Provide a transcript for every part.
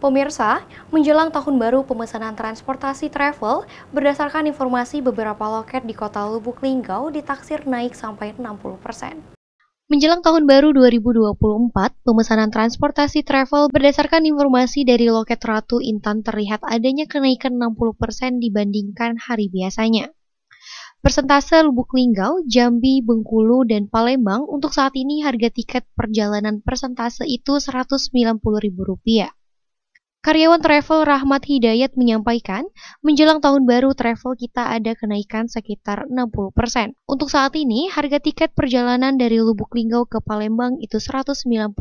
Pemirsa, menjelang tahun baru pemesanan transportasi travel, berdasarkan informasi beberapa loket di kota Lubuk Linggau ditaksir naik sampai 60%. Menjelang tahun baru 2024, pemesanan transportasi travel berdasarkan informasi dari loket Ratu Intan terlihat adanya kenaikan 60% dibandingkan hari biasanya. Persentase Lubuk Linggau, Jambi, Bengkulu, dan Palembang untuk saat ini harga tiket perjalanan persentase itu Rp190.000. Karyawan travel Rahmat Hidayat menyampaikan, menjelang tahun baru travel kita ada kenaikan sekitar 60%. Untuk saat ini, harga tiket perjalanan dari Lubuk Linggau ke Palembang itu Rp190.000.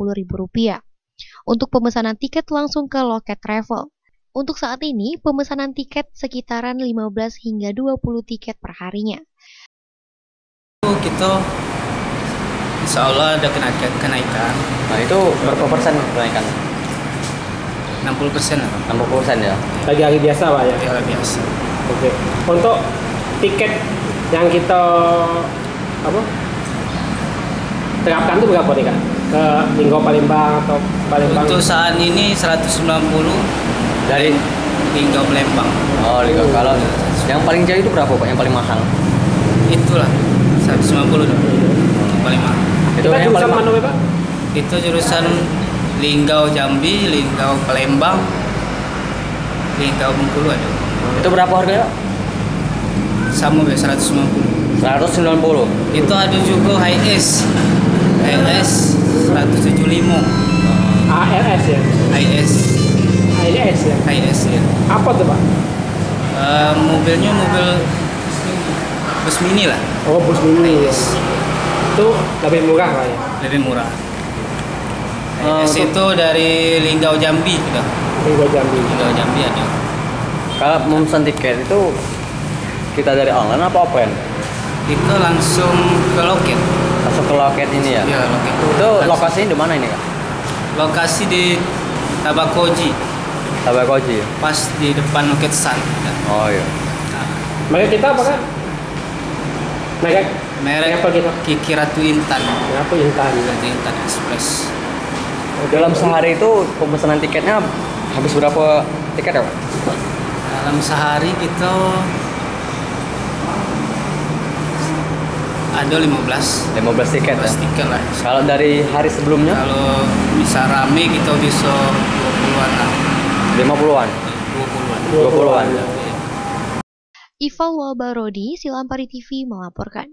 Untuk pemesanan tiket langsung ke loket travel. Untuk saat ini, pemesanan tiket sekitaran 15 hingga 20 tiket per harinya. Kita insya Allah ada kenaikan. Nah itu berapa persen kenaikan? 60% lah. 60% ya? Lagi hari biasa Pak ya? Hari biasa. Oke. Untuk tiket yang kita terapkan itu berapa nih Kak? Ke Linggau Palembang atau Palembang? Untuk saat ini 190 Dari Linggau Palembang. Oh, Linggau. Kalau yang paling jauh itu berapa Pak? Yang paling mahal? Itulah 190 dong. Paling mahal. Itu yang jurusan paling mana Pak? Itu jurusan Linggau Jambi, Linggau Palembang, Linggau Bengkulu ada. Itu berapa harganya? Sama 190. 190. Itu ada juga HIS 175. ALS ya? HIS ya? HIS ya. Apa tuh Pak? Mobilnya mobil bus mini lah. Oh, bus mini. HIS. Itu lebih murah Pak ya? Lebih murah. HIS itu dari Linggau Jambi juga. Linggau Jambi. Linggau Jambi ada. Kalau memesan tiket itu kita dari online apa offline? Itu langsung ke loket. Langsung ke loket ini ya? Iya, loket. Itu lokasinya di mana ini Kak? Lokasi di Tabakoji. Tabakoji ya? Pas di depan loket Sun. Oh iya. Mereka kita apa Kak? Merek apa kita? Kiki Ratu Intan. Ratu Intan. Ratu Intan Express. Dalam sehari itu pemesanan tiketnya habis berapa tiket ya Pak? Dalam sehari kita ada 15 tiket ya? 15 tiket lah. Kalau dari hari sebelumnya? Kalau bisa rame kita bisa 20-an lah. 50-an? 20-an. 20-an. Ival Walbarodi, Silampari TV melaporkan.